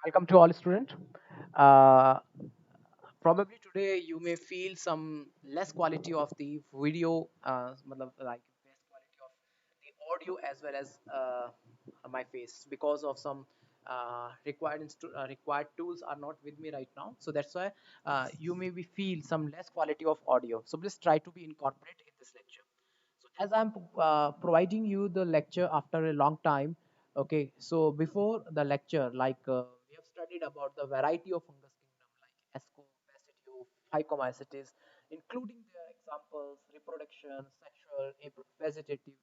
Welcome to all students. Uh, Probably today you may feel some less quality of the video, like less quality of the audio as well as my face because of some required tools are not with me right now. So that's why you may be feel some less quality of audio. So please try to be incorporate in this lecture. So as I'm providing you the lecture after a long time, okay. So before the lecture, we have studied about the variety of fungus kingdom like Asco, Basidio, Phycomycetes, including their examples, reproduction, sexual, vegetative,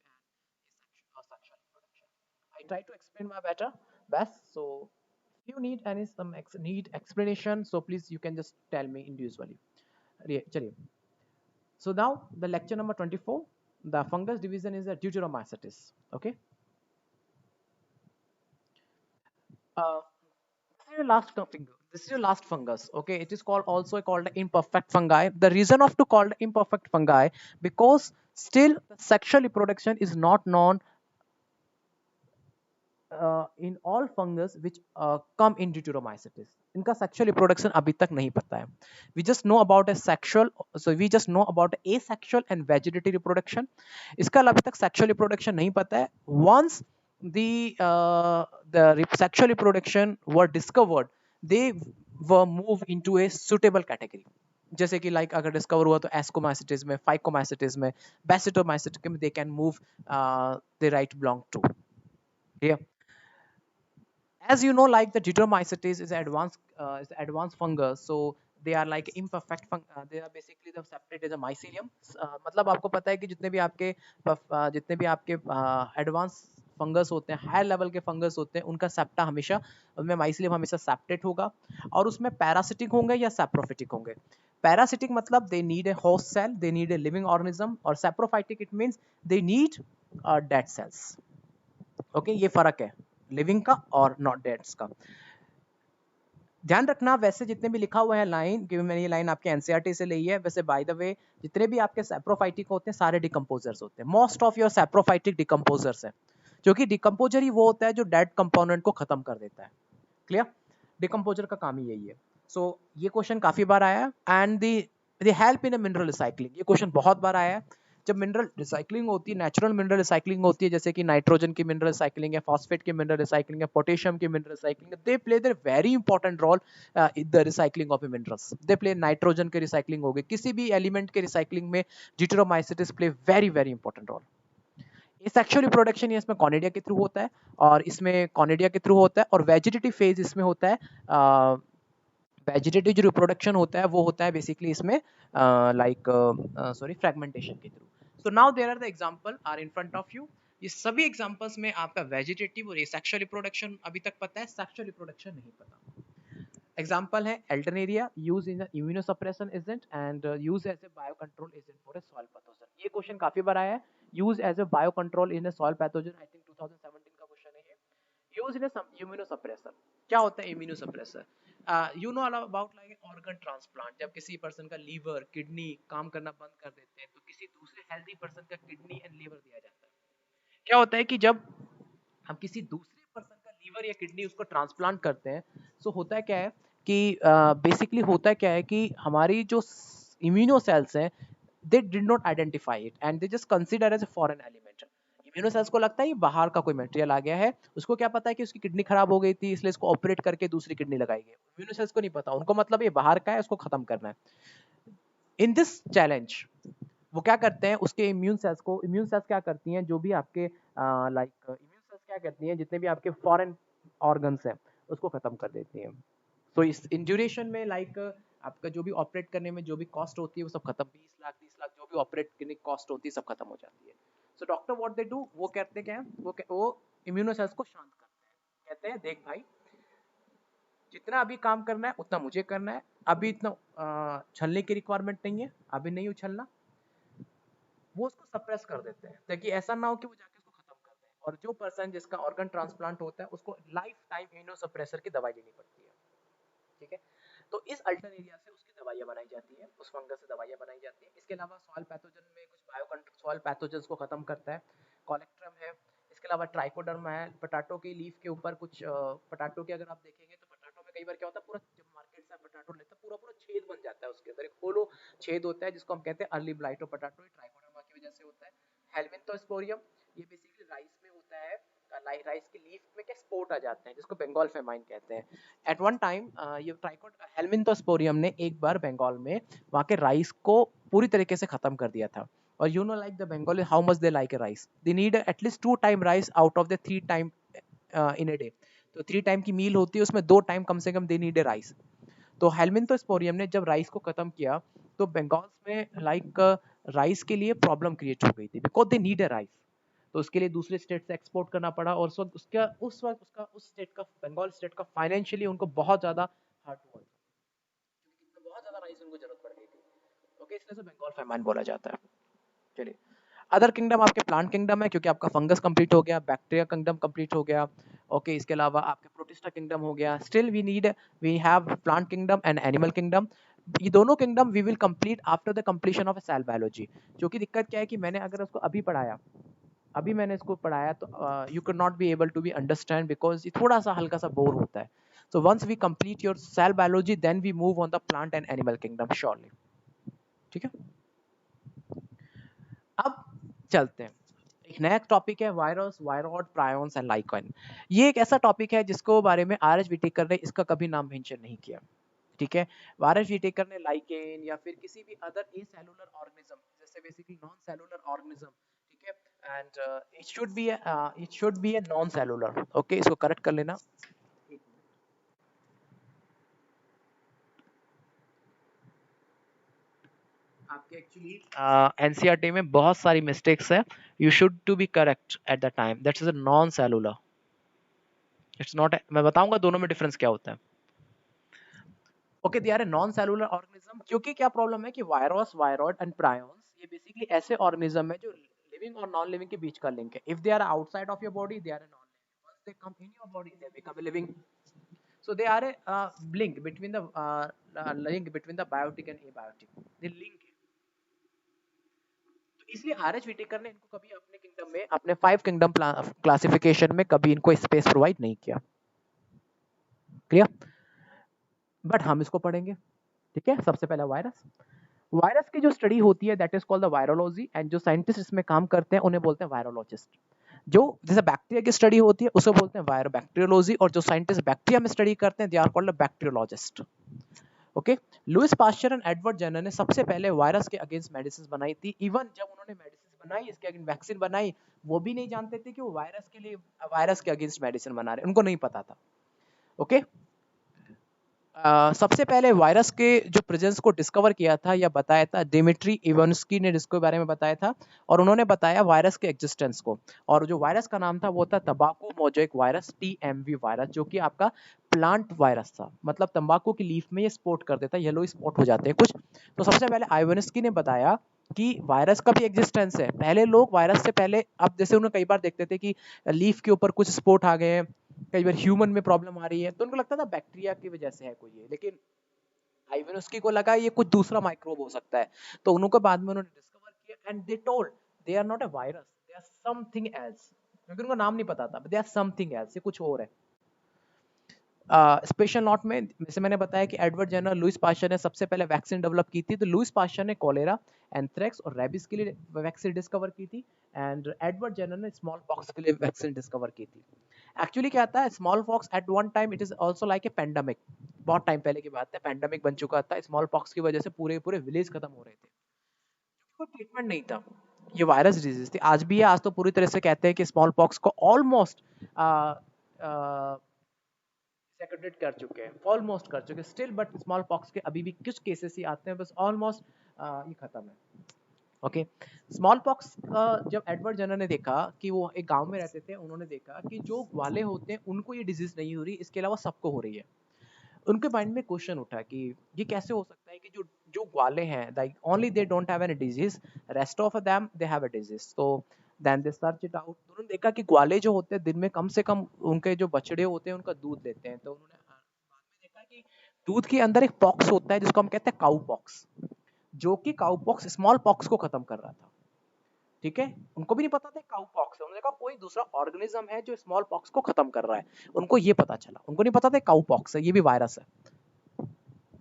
and asexual reproduction. I try to explain my best. So if you need any need explanation, so please you can just tell me individually. चलिए. So now the lecture number 24, the fungus division is a Deuteromycetes. Okay. This is your last fungus. This is your last fungus. Okay. It is called also called the imperfect fungi. The reason of to call the imperfect fungi because still sexual reproduction is not known in all fungus which come in Deuteromycetes. इनका sexual reproduction अभी तक नहीं पता है. We just know about a sexual, so we just know about asexual and vegetative reproduction. इसका अभी तक sexual reproduction नहीं पता है. Once the sexual reproduction were discovered, they were moved into a suitable category. जैसे कि लाइक अगर discover हुआ तो एस्कोमाइसिटिस में, फाइकोमाइसिटिस में, बेसिटोमाइसिटिस में they can move they right belong to. As you know, like the Deuteromycetes is advanced fungus, so they are like imperfect they are basically the separate as a mycelium. मतलब आपको पता है कि जितने भी आपके एडवांस फंगस होते हैं, हायर लेवल के फंगस होते हैं, उनका सेप्टा हमेशा उनमें माइसिलियम हमेशा सेप्टेट होगा और उसमें पैरासिटिक होंगे या सैप्रोफिटिक होंगे. पैरासिटिक मतलब they need a host cell, they need a living organism, और saprophytic it means they need dead cells. Okay, ये फर्क है लिविंग का और नॉट डेड्स का. ध्यान रखना, वैसे जितने भी लिखा हुआ है लाइन, क्योंकि मैंने ये लाइन आपके एनसीईआरटी से ली है, वैसे बाय द वे जितने भी आपके सैप्रोफाइटिक होते हैं सारे डिकम्पोजर्स होते हैं. Most of your saprophytic decomposers है, क्योंकि डिकम्पोजर ही वो होता है जो डेड कंपोनेंट को खत्म कर देता है. क्लियर? डिकम्पोजर का काम ही यही है. सो ये क्वेश्चन काफी बार आया है. And the help in mineral recycling, ये क्वेश्चन बहुत बार आया है. जब मिनरल रिसाइकलिंग होती है, नेचुरल मिनरल रिसाइकलिंग होती है, जैसे कि नाइट्रोजन की मिनरल रिसाइकलिंग है, फॉस्फेट की मिनरल रिसाइकलिंग है, पोटेशियम की मिनरल रिसाइकलिंग है, they play their very important role in the recycling of minerals. They play nitrogen के रिसाइकलिंग हो गई, किसी भी एलिमेंट के रिसाइकलिंग में deuteromycetes play very very important role. ये सेक्सुअल रिप्रोडक्शन ये इसमें कॉनिडिया के थ्रू होता है, और इसमें कॉनिडिया के थ्रू होता है, और वेजिटेटिव फेज इसमें होता है. वेजिटेटिव जो रिप्रोडक्शन होता है वो होता है बेसिकली इसमें फ्रेगमेंटेशन के through. So now there are the example are in front of you. ये सभी एग्जांपल्स में आपका वेजिटेटिव और सेक्सुअल रिप्रोडक्शन अभी तक पता है, सेक्सुअल रिप्रोडक्शन नहीं पता. एग्जांपल है Alternaria, use in immunosuppression agent and use as a bio control agent for a soil pathogen. ये क्वेश्चन काफी बार आया है. Use as a bio control in a soil pathogen, I think 2017 का question है ये. Use in immunosuppressor. क्या होता है immunosuppressor? You know about like organ transplant. जब किसी पर्सन का लीवर किडनी काम करना बंद कर देते हैं तो किसी दूसरे हेल्दी पर्सन का किडनी एंड लीवर दिया जाता है. क्या होता है कि जब हम किसी दूसरे पर्सन का लीवर या किडनी उसको ट्रांसप्लांट करते हैं, सो होता है क्या है कि बेसिकली होता क्या है कि हमारी जो इम्यूनो सेल्स हैं, they did not identify it and they just consider as a foreign element. Immuno cells को लगता है ये बाहर का कोई मटेरियल आ गया है. उसको क्या पता है कि उसकी किडनी खराब हो गई थी इसलिए इसको ऑपरेट करके दूसरी किडनी लगाई गई. इम्यूनो सेल्स को नहीं पता, उनको मतलब ये बाहर का है, उसको खत्म करना है. इन दिस चैलेंज वो क्या करते हैं, उसके इम्यून सेल्स क्या करती हैं, जो भी आपके इम्यून सेल्स क्या करती हैं, जितने भी आपके फॉरेन ऑर्गन्स हैं उसको खत्म कर देती हैं. सो इस इन ड्यूरेशन में आपका जो भी ऑपरेट करने में जो भी कॉस्ट होती है वो सब खत्म, 20 लाख 30 लाख जो भी ऑपरेट करने की कॉस्ट होती है सब खत्म हो जाती है. So doctor what they do, वो कहते क्या है, वो इम्यूनो सेल्स को शांत करते हैं. कहते हैं देख भाई, जितना अभी काम करना है उतना मुझे करना है, अभी इतना छलने की रिक्वायरमेंट नहीं है, अभी नहीं उछलना. वो उसको सप्रेस कर देते हैं ताकि ऐसा ना हो कि वो जाके उसको खत्म कर दें. और जो पर्सन जिसका ऑर्गन ट्रांसप्लांट होता है उसको लाइफ टाइम इम्यूनोसप्रेसर की दवाई लेनी पड़ती है. ठीक है. तो इस अल्टरनेरिया से उसकी दवाइयां बनाई जाती है, उस फंगस से दवाइयां बनाई जाती है. इसके अलावा सॉइल पैथोजन में कुछ सॉइल पैथोजन को खत्म करता है. कोलेक्ट्रम है. इसके अलावा ट्राइकोडर्मा है. पोटैटो की लीफ के ऊपर कुछ पोटैटो के अगर आप देखेंगे तो पोटैटो में कई बार क्या होता है, पूरा जब मार्केट से पोटैटो लेते हैं पूरा पूरा छेद बन जाता है, उसके अंदर एक होलो छेद होता है जिसको हम कहते हैं early blight of potato, trichoderma की वजह से होता है। हेलमिंथोस्पोरियम ये बेसिकली राइस में होता है, राइस की लीफ में क्या स्पोर्ट आ जाते हैं जिसको बंगाल फेमाइन कहते हैं। एट वन टाइम ये ट्राइकोड हेलमिंथोस्पोरियम ने एक बार बंगाल में वहाँ के राइस को पूरी तरीके से खत्म कर दिया था। और you know like the Bengali how much they like a rice, they need at least 2 time rice out of the 3 time in a day। तो 3 टाइम की मील होती है उसमें 2 टाइम कम से कम दे नीड ए राइस। तो हेलमिंथोस्पोरियम ने जब राइस को खत्म किया तो बंगाल में लाइक राइस के लिए प्रॉब्लम क्रिएट हो गई थी because they need A rice. तो उसके लिए दूसरे स्टेट से एक्सपोर्ट करना पड़ा और उस वक्त उसका उस स्टेट का बंगाल स्टेट का फाइनेंशियली उनको बहुत ज्यादा हार्ट हुआ था, क्योंकि बहुत ज्यादा राइस उनको जरूरत पड़ गई थी। ओके, इसलिए बंगाल फेमाइन बोला जाता है। चलिए, अदर किंगडम आपके प्लांट किंगडम है क्योंकि आपका फंगस कंप्लीट हो गया, बैक्टीरिया किंगडम कंप्लीट हो गया। ओके, इसके अलावा आपके प्रोटिस्टा किंगडम हो गया। Still we have plant kingdom and animal kingdom. ये दोनों kingdom we will complete after the completion of cell biology. जो कि दिक्कत क्या है कि मैंने अगर उसको अभी मैंने इसको पढ़ाया तो you can not be able to be understand because ये थोड़ा सा हल्का सा बोर होता है। So once we complete your cell biology then we move on the plant and animal kingdom surely. ठीक है, अब चलते हैं, एक नया टॉपिक है virus, viroid, prions and lichen. ये एक ऐसा टॉपिक है जिसको बारे में आर एच विटेकर ने इसका कभी नाम मेंशन नहीं किया। ठीक है, आर एच विटेकर ने लाइकेन या फिर किसी भी अदर ए सेलुलर ऑर्गेनिज्म जैसे बेसिकली नॉन सेलुलर ऑर्गेनिज्म, ठीक है, and it should be A non cellular. Okay, इसको करेक्ट कर लेना। आपके एक्चुअली एनसीईआरटी में बहुत सारी मिस्टेक्स है, you should to be correct at the time that is a non cellular, it's not. मैं बताऊंगा दोनों में डिफरेंस क्या होता है। Okay, they are a non cellular organism क्योंकि क्या प्रॉब्लम है कि वायरस, वायरॉइड एंड प्रायोन्स ये बेसिकली ऐसे ऑर्गेनिज्म है जो लिविंग और नॉन लिविंग के बीच का लिंक है। If they are outside of your body they are a non living, once they come in your body they become a living. So they are a link between the biotic and abiotic, they link है। तो इसलिए R H Whittaker ने इनको कभी अपने kingdom में, अपने 5 kingdom classification में कभी इनको स्पेस प्रोवाइड नहीं किया। क्लियर? बट हम इसको पढ़ेंगे। ठीक है, सबसे पहला वायरस। वायरस की जो स्टडी होती है that is called the virology, and जो साइंटिस्ट इसमें काम करते हैं उन्हें बोलते हैं वायरोलॉजिस्ट। जो जैसे बैक्टीरिया की स्टडी होती है उसे बोलते हैं वायरोबैक्टीरियोलॉजी, और जो साइंटिस्ट बैक्टीरिया में स्टडी करते हैं they are called bacteriologist. Okay, Louis Pasteur and Edward Jenner ने सबसे पहले वायरस के अगेंस्ट मेडिसिन बनाई थी। इवन जब उन्होंने मेडिसिन बनाई, इसके अगेंस्ट वैक्सीन बनाई, वो भी नहीं जानते थे कि वो वायरस के लिए, वायरस के अगेंस्ट मेडिसिन बना रहे, उनको नहीं पता था। ओके, सबसे पहले वायरस के जो प्रेजेंस को डिस्कवर किया था या बताया था डिमिट्री इवानस्की ने, जिसके बारे में बताया था, और उन्होंने बताया वायरस के एग्जिस्टेंस को। और जो वायरस का नाम था वो था तंबाकू मोजेक वायरस, टीएमवी वायरस, जो कि आपका प्लांट वायरस था। मतलब तंबाकू की लीफ में ये स्पॉट कर देता है, येलो स्पॉट हो जाते हैं कुछ। तो सबसे पहले आइवानस्की ने बताया कि वायरस का भी एग्जिस्टेंस है। पहले लोग वायरस से पहले, अब जैसे उन्हें कई बार देखते थे कि लीफ के ऊपर कुछ स्पॉट आ गए हैं, कई बार ह्यूमन में प्रॉब्लम आ रही है, तो उनको लगता था बैक्टीरिया की वजह से है कोई ये, लेकिन आइवानस्की को लगा ये कुछ दूसरा माइक्रोब हो सकता है। तो उनको बाद में उन्होंने डिस्कवर किया and they told they are not a virus, they are something else, क्योंकि उनको नाम नहीं पता था, दे आर समथिंग एल्स, ये कुछ और है। स्पेशल नोट में जैसे मैंने बताया कि एडवर्ड जेनर, लुइस पास्चर ने सबसे पहले वैक्सीन डेवलप की थी। तो लुइस पास्चर ने कोलेरा, एंथ्रेक्स और रेबिस के लिए वैक्सीन डिस्कवर की थी, एंड एडवर्ड जेनर ने स्मॉल पॉक्स के लिए वैक्सीन डिस्कवर की थी। एक्चुअली क्या था, smallpox at one time it is also like a pandemic. बहुत टाइम पहले की बात है, पेंडेमिक बन चुका था, स्मॉल पॉक्स की वजह से पूरे पूरे विलेज खत्म हो रहे थे, कोई ट्रीटमेंट नहीं था। ये वायरस डिजीज थी, आज भी है। आज तो पूरी तरह से कहते हैं कि स्मॉल पॉक्स को ऑलमोस्ट सेक्रेटेड कर चुके हैं, ऑलमोस्ट कर चुके हैं स्टिल, बट स्मॉल पॉक्स के अभी भी कुछ केसेस ही आते हैं, बस ऑलमोस्ट ये खत्म है। ओके, स्मॉल पॉक्स जब एडवर्ड जेनर ने देखा कि वो एक गांव में रहते थे, उन्होंने देखा कि जो ग्वाले होते हैं उनको ये डिजीज नहीं हो रही, इसके अलावा सबको हो रही है। उनके माइंड में क्वेश्चन उठा कि ये कैसे हो सकता है कि जो जो ग्वाले हैं like only they don't have any disease, rest of them they have a disease. तो then they search it out, उन्होंने देखा कि ग्वाले जो होते हैं दिन में कम से कम उनके जो बछड़े होते हैं उनका दूध लेते हैं। तो उन्होंने बाद में देखा कि दूध के अंदर एक पॉक्स होता है जिसको हम कहते हैं काउ पॉक्स, जो कि काउ पॉक्स स्मॉल पॉक्स को खत्म कर रहा था। ठीक है, उनको भी नहीं पता था काउ पॉक्स है, उन्होंने कहा कोई दूसरा ऑर्गेनिज्म है जो स्मॉल पॉक्स को खत्म कर रहा है, उनको ये पता चला, उनको नहीं पता था काउ पॉक्स है, ये भी वायरस है।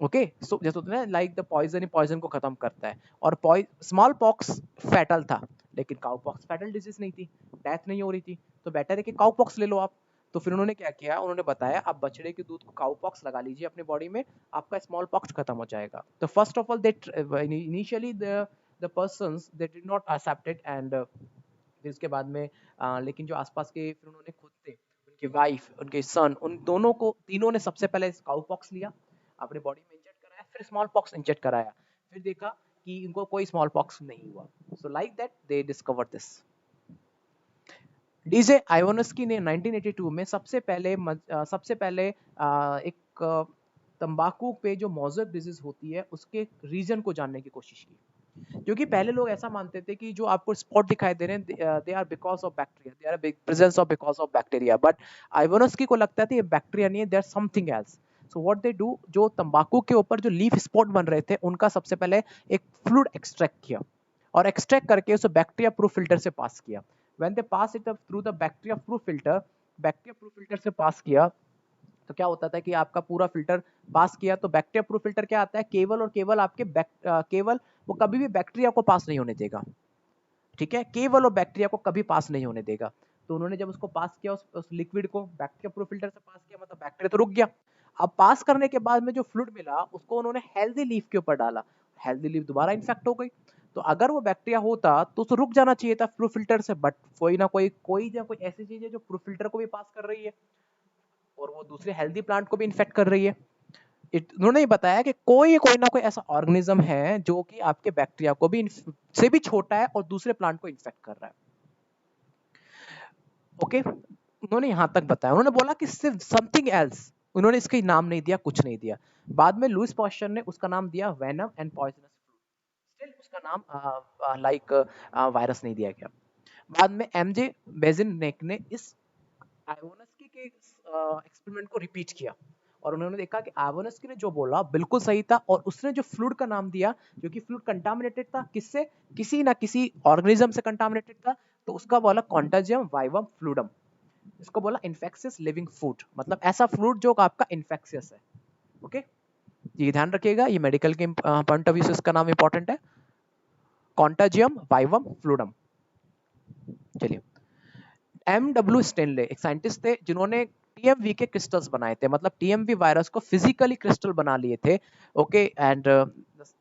ओके, सो जैसे होता है लाइक द पॉइजन ही पॉइजन को खत्म करता है, और स्मॉल पॉक्स फैटल था, लेकिन काउ पॉक्स फैटल डिजीज नहीं थी, डेथ नहीं हो रही थी, तो बेटर है कि काउ पॉक्स ले लो आप। तो फिर उन्होंने क्या किया, उन्होंने बताया आप बछड़े के दूध को काउ पॉक्स लगा लीजिए अपनी बॉडी में, आपका स्मॉल पॉक्स खत्म हो जाएगा। तो first of all they initially the persons they did not accept it, and फिर उसके बाद में लेकिन जो आसपास के फिर उन्होंने खुद थे, उनकी वाइफ उनके सन, उन दोनों को, तीनों ने सबसे पहले काउ पॉक्स लिया, अपने बॉडी में इंजेक्ट कराया, फिर स्मॉल पॉक्स इंजेक्ट कराया, फिर देखा कि इनको कोई स्मॉल पॉक्स नहीं हुआ। So like that they discover this. D J Ivanovsky ने 1982 में सबसे पहले एक तंबाकू पे जो मोज़ेक डिजीज होती है उसके रीजन को जानने की कोशिश की, क्योंकि पहले लोग ऐसा मानते थे कि जो आपको स्पॉट दिखाई दे रहे हैं they are because of bacteria, they are presence of because of bacteria, but Ivanovsky को लगता था ये बैक्टीरिया नहीं है, they are something else. So what they do, जो तंबाकू के ऊपर जो लीफ स्पॉट बन रहे थे उनका सबसे पहले एक फ्लूइड एक्सट्रैक्ट किया, और एक्सट्रैक्ट करके उसे बैक्टीरिया प्रूफ फिल्टर से पास किया। When they pass it through the bacteria proof filter से पास किया, तो क्या होता था कि आपका पूरा फिल्टर पास किया, तो बैक्टीरिया प्रूफ फिल्टर क्या आता है, केवल और केवल आपके केवल वो कभी भी बैक्टीरिया को पास नहीं होने देगा, ठीक है, केवल और बैक्टीरिया को कभी पास नहीं होने देगा। तो उन्होंने जब उसको पास किया, उस लिक्विड को बैक्टीरिया प्रूफ फिल्टर से पास किया, मतलब बैक्टीरिया तो रुक गया। अब पास करने के बाद में जो फ्लूइड मिला उसको उन्होंने हेल्दी लीफ के ऊपर डाला, हेल्दी लीफ दोबारा इन्फेक्ट हो गई। तो अगर वो बैक्टीरिया होता तो उसे रुक जाना चाहिए था प्रूफ फिल्टर से, बट कोई ना कोई ऐसी चीज है जो प्रूफ फिल्टर को भी पास कर रही है, और वो दूसरे हेल्दी प्लांट को भी इन्फेक्ट कर रही है। उन्होंने ये बताया कि कोई ना कोई ऐसा ऑर्गेनिज्म है जो कि आपके बैक्टीरिया को भी से भी छोटा है और दूसरे प्लांट को इन्फेक्ट कर रहा है। ओके, उन्होंने यहां तक बताया, उन्होंने बोला कि सिर्फ समथिंग एल्स, उन्होंने इसका नाम नहीं दिया, कुछ नहीं दिया। बाद में लुइस पॉस्चर ने उसका नाम दिया venom and poisonous fruit, still उसका नाम लाइक वायरस नहीं दिया गया। बाद में एमजे बेजिनेक ने इस आइवानस्की के एक्सपेरिमेंट को रिपीट किया, और उन्होंने देखा कि आइवानस्की ने जो बोला बिल्कुल सही था, और उसने जो फ्लूइड का नाम दिया, जो कि फ्लूइड कंटामिनेटेड था, किससे, किसी ना किसी ऑर्गेनिज्म से कंटामिनेटेड था, तो उसका बोला कॉन्टाजियम वाइवम फ्लूइडम, इसको बोला इन्फेक्शियस लिविंग फूड, मतलब ऐसा फ्लूइड जो आपका इन्फेक्शियस है। ओके, ये ध्यान रखिएगा, ये मेडिकल के पॉइंट ऑफ व्यू से इसका नाम इंपॉर्टेंट है, कॉन्टाजियम वाइवम फ्लूइडम। चलिए, एमडब्ल्यू स्टेनले एक साइंटिस्ट थे जिन्होंने टीएमवी के क्रिस्टल्स बनाए थे, मतलब टीएमवी वायरस को फिजिकली क्रिस्टल बना लिए थे। Okay, and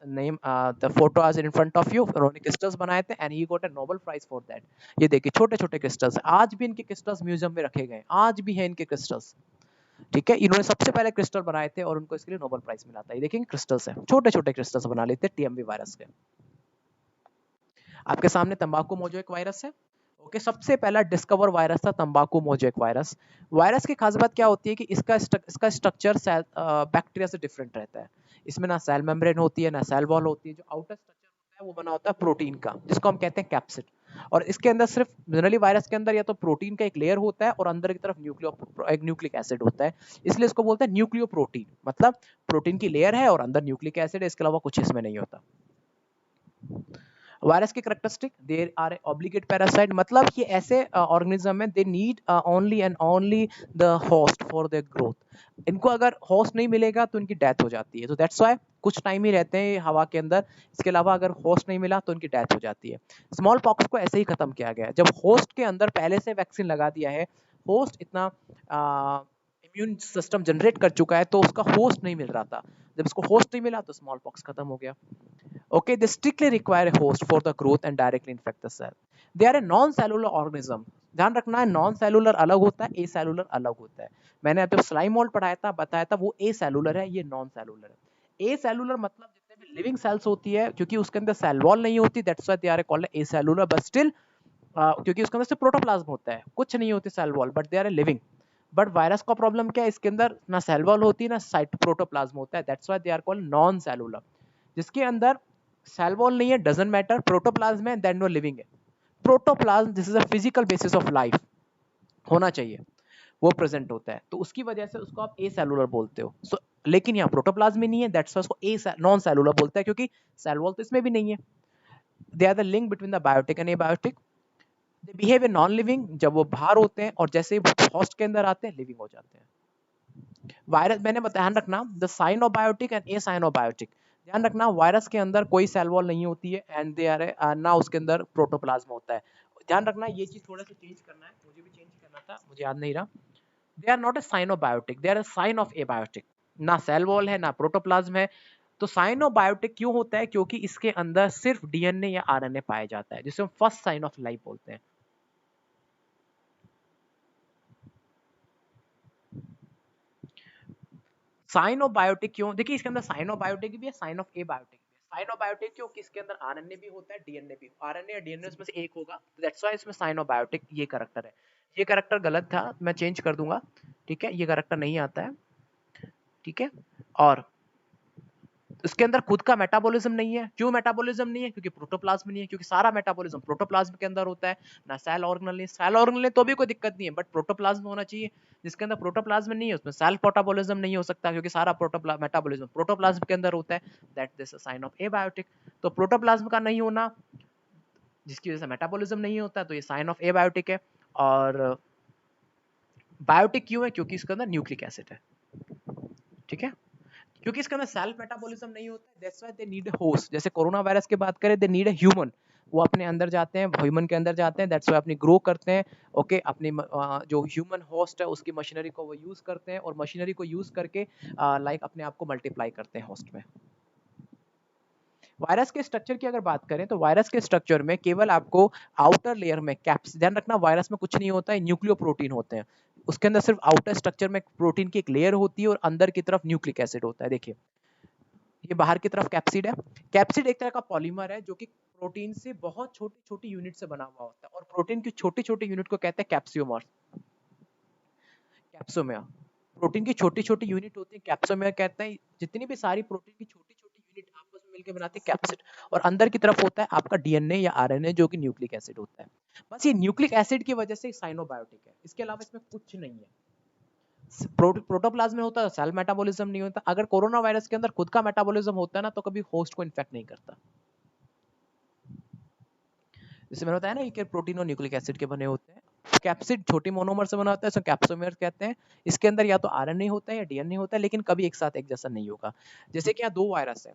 name the photo आज इन फ्रंट ऑफ यू, उन्होंने क्रिस्टल्स बनाए थे and he got a Nobel prize for that. ये देखिए छोटे छोटे क्रिस्टल्स, आज भी इनके क्रिस्टल्स म्यूजियम में रखे गए, आज भी है इनके क्रिस्टल्स, ठीक है, इन्होंने सबसे पहले क्रिस्टल बनाए थे और उनको इसके लिए नोबेल प्राइज मिला था। ये देखिए क्रिस्टल्स हैं, छोटे छोटे क्रिस्टल्स बना लेते टीएमवी वायरस के। आपके सामने तंबाकू मोज़ेक वायरस है। ओके, सबसे पहला डिस्कवर वायरस था तंबाकू मोज़ेक वायरस। वायरस की खास बात क्या होती है कि इसका स्ट्रक्चर बैक्टीरिया से डिफरेंट रहता है। इसमें ना सेल मेम्ब्रेन होती है ना सेल वॉल होती है, जो आउटर स्ट्रक्चर होता है वो बना होता है प्रोटीन का, जिसको हम कहते हैं कैप्सिड। और इसके अंदर सिर्फ जनरली वायरस के अंदर या तो प्रोटीन का एक लेयर होता है और अंदर की तरफ न्यूक्लिक एसिड होता है, इसलिए इसको बोलते हैं न्यूक्लियो प्रोटीन, मतलब प्रोटीन की लेयर है और अंदर न्यूक्लिक एसिड है, इसके अलावा कुछ इसमें नहीं होता। वायरस की characteristic, there are obligate parasite, मतलब ये ऐसे ऑर्गेनिज्म है they need only and only the host for their growth. इनको अगर होस्ट नहीं मिलेगा तो इनकी डेथ हो जाती है, तो दैट्स व्हाई कुछ टाइम ही रहते हैं हवा के अंदर, इसके अलावा अगर होस्ट नहीं मिला तो इनकी डेथ हो जाती है। स्मॉल पॉक्स को ऐसे ही खत्म किया गया है, जब होस्ट के अंदर पहले से वैक्सीन लगा दिया है, होस्ट इतना इम्यून सिस्टम जनरेट कर चुका है तो उसका होस्ट नहीं मिल रहा था, जब इसको होस्ट नहीं मिला तो स्मॉल पॉक्स खत्म हो गया। Okay, they strictly require a host for the growth and directly infect the cell. They are a non-cellular organism. ध्यान रखना है, नॉन सेलुलर अलग होता है, ए सेलुलर अलग होता है। मैंने जब स्लाइम मोल्ड पढ़ाया था बताया था वो ए सेलुलर है, ये नॉन सेलुलर है। ए सेलुलर मतलब जितने भी लिविंग सेल्स होती है, क्योंकि उसके अंदर सेल वॉल नहीं होती, that's why they are called a cellular, but still क्योंकि उसके अंदर सिर्फ प्रोटोप्लाज्म होता है, कुछ नहीं होती cell wall, but they are living. But virus का प्रॉब्लम क्या है, इसके अंदर ना सेल वॉल होती है ना साइट प्रोटोप्लाज्म होता है, that's why they are called non cellular. जिसके अंदर सेल वॉल नहीं है डजंट मैटर, प्रोटोप्लाज्म है देन वो लिविंग है। Protoplasm this is a physical basis of life, होना चाहिए, वो प्रेजेंट होता है, तो उसकी वजह से उसको आप ए सेलुलर बोलते हो। सो लेकिन यहाँ प्रोटोप्लाज्म में नहीं है, दैट्स व्हाई उसको ए नॉन सेलुलर बोलते हैं, क्योंकि सेल वॉल तो इसमें भी नहीं है। They are the link between the biotic and abiotic. They behave a non living, जब वो बाहर होते हैं और जैसे ही होस्ट के अंदर आते हैं लिविंग हो जाते हैं। वायरस, मैंने ध्यान रखना the sign of biotic and a sign of biotic, ध्यान रखना वायरस के अंदर कोई सेल वॉल नहीं होती है एंड दे आर ना उसके अंदर प्रोटोप्लाज्म होता है। ध्यान रखना ये चीज थोड़ा सा चेंज करना है, मुझे भी चेंज करना था, मुझे याद नहीं रहा। They are not a sign of biotic, they are a sign of abiotic. ना सेल वॉल है ना प्रोटोप्लाज्म है। तो साइन ऑफ बायोटिक क्यों होता है? क्योंकि इसके अंदर सिर्फ डीएनए या आरएनए पाया जाता है, जिसे हम फर्स्ट साइन ऑफ लाइफ बोलते हैं। साइन ऑफ बायोटिक क्यों? देखिए इसके अंदर साइन ऑफ बायोटिक भी है, साइन ऑफ ए बायोटिक भी है। साइन ऑफ बायोटिक क्यों? कि इसके अंदर आरएनए भी होता है, डीएनए भी, आरएनए या डीएनए उसमें से एक होगा, दैट्स व्हाई इसमें साइन ऑफ बायोटिक ये कैरेक्टर है। ये कैरेक्टर गलत था, मैं चेंज कर दूंगा, ठीक है, ये कैरेक्टर नहीं आता है, ठीक है। और इसके अंदर खुद का मेटाबॉलिज्म नहीं है। क्यों मेटाबॉलिज्म नहीं है? क्योंकि प्रोटोप्लाज्म नहीं है, क्योंकि सारा मेटाबॉलिज्म प्रोटोप्लाज्म के अंदर होता है। ना सेल ऑर्गेनल नहीं, सेल ऑर्गेनल तो भी कोई दिक्कत नहीं है, बट प्रोटोप्लाज्म होना चाहिए। जिसके अंदर प्रोटोप्लाज्म नहीं है उसमें सेल मेटाबॉलिज्म नहीं हो सकता, क्योंकि सारा मेटाबॉलिज्म प्रोटोप्लाज्म के अंदर होता है। That this sign of abiotic. तो प्रोटोप्लाज्म का नहीं होना, जिसकी वजह से मेटाबॉलिज्म नहीं होता, तो ये साइन ऑफ एबायोटिक है। और बायोटिक क्यों है? क्योंकि इसके अंदर न्यूक्लिक एसिड है, ठीक है। क्योंकि इसके अंदर सेल्फ मेटाबॉलिज्म नहीं होता है, that's why they need a host. जैसे कोरोना वायरस की बात करें, दे नीड अ ह्यूमन, वो अपने अंदर जाते हैं, ह्यूमन के अंदर जाते हैं, दैट्स व्हाई अपनी ग्रो करते हैं। ओके, अपनी जो ह्यूमन होस्ट है उसकी मशीनरी को वो यूज करते हैं, और मशीनरी को यूज करके लाइक अपने आप को मल्टीप्लाई करते हैं होस्ट में। वायरस के स्ट्रक्चर की अगर बात करें, तो वायरस के स्ट्रक्चर में केवल आपको आउटर लेयर में कैप्स, ध्यान रखना वायरस में कुछ नहीं होता है, न्यूक्लियो प्रोटीन होते हैं। उसके अंदर सिर्फ आउटर स्ट्रक्चर में प्रोटीन की एक लेयर होती है और अंदर की तरफ न्यूक्लिक एसिड होता है। देखिए ये बाहर की तरफ कैप्सिड है। कैप्सिड एक तरह का पॉलीमर है जो कि प्रोटीन से बहुत छोटी छोटी यूनिट से बना हुआ होता है, और प्रोटीन की छोटी छोटी यूनिट को कहते हैं कैप्सियोमर, कैप्सोमेयर। प्रोटीन की छोटी छोटी यूनिट होती है कैप्सोमेयर कहते हैं। जितनी भी सारी प्रोटीन की छोटी छोटी यूनिट आपस में मिलकर बनाती है कैप्सिड। और अंदर की तरफ होता है आपका डीएनए या आरएनए जो कि न्यूक्लिक एसिड होता है। बस ये न्यूक्लिक एसिड की वजह से साइनोबायोटिक है, इसके अलावा इसमें कुछ नहीं है। प्रोटोप्लाज्म में होता है, सेल मेटाबॉलिज्म नहीं होता। अगर कोरोना वायरस के अंदर खुद का मेटाबॉलिज्म होता है ना, तो कभी होस्ट को इन्फेक्ट नहीं करता। जैसे मैंने बताया ना ये प्रोटीन और न्यूक्लिक एसिड के बने होते हैं। कैप्सिड छोटी मोनोमर से बना होता है, इसको कैप्सोमेयर कहते हैं। इसके अंदर या तो आरएनए होता है या डीएनए होता है, लेकिन कभी एक साथ एक जैसा नहीं होगा। जैसे कि यहाँ दो वायरस है,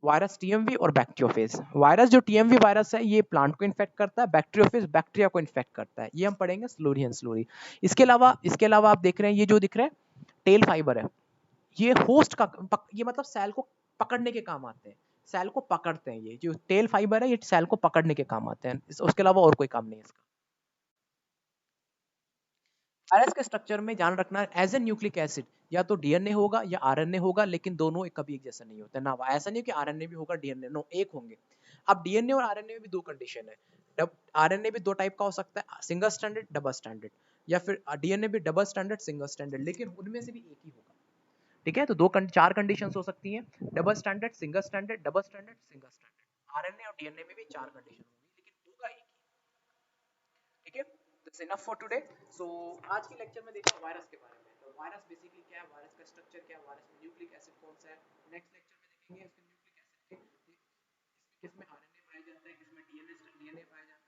वायरस टीएमवी और बैक्टीरियोफेज। वायरस जो टीएमवी वायरस है ये प्लांट को इन्फेक्ट करता है, बैक्टीरियोफेज बैक्टीरिया को इन्फेक्ट करता है। ये हम पढ़ेंगे स्लोरी एंड स्लोरी। इसके अलावा आप देख रहे हैं ये जो दिख रहा है टेल फाइबर है, ये होस्ट का ये मतलब सेल को पकड़ने के काम आते हैं, सेल को पकड़ते हैं। ये जो टेल फाइबर है ये सेल को पकड़ने के काम आते हैं, उसके अलावा और कोई काम नहीं है इसका। वायरस के स्ट्रक्चर में ध्यान रखना, एज ए न्यूक्लिक एसिड या तो डीएनए होगा या आरएनए होगा, लेकिन दोनों कभी एक जैसा नहीं होता ना। ऐसा नहीं कि आरएनए भी होगा डीएनए, नो, एक होंगे। अब डीएनए और आरएनए में भी दो कंडीशन है। आरएनए भी दो टाइप का हो सकता है, सिंगल स्टैंडर्ड डबल स्टैंडर्ड, या फिर डीएनए भी डबल स्टैंडर्ड सिंगल स्टैंडर्ड, लेकिन उनमें से भी एक ही होगा, ठीक है। तो चार कंडीशंस हो सकती हैं, double standard, single standard, double standard, single standard. RNA और डीएनए में भी चार कंडीशन होंगी, लेकिन होगा एक ही, ठीक है। That's enough for today. So आज के लेक्चर में देखा वायरस के बारे में, तो वायरस बेसिकली क्या है, वायरस का स्ट्रक्चर क्या है, वायरस में न्यूक्लिक एसिड कौन सा है। नेक्स्ट लेक्चर में देखेंगे इसके न्यूक्लिक एसिड के किसमें आरएनए पाया जाता है, किसमें डीएनए पाया जाता है।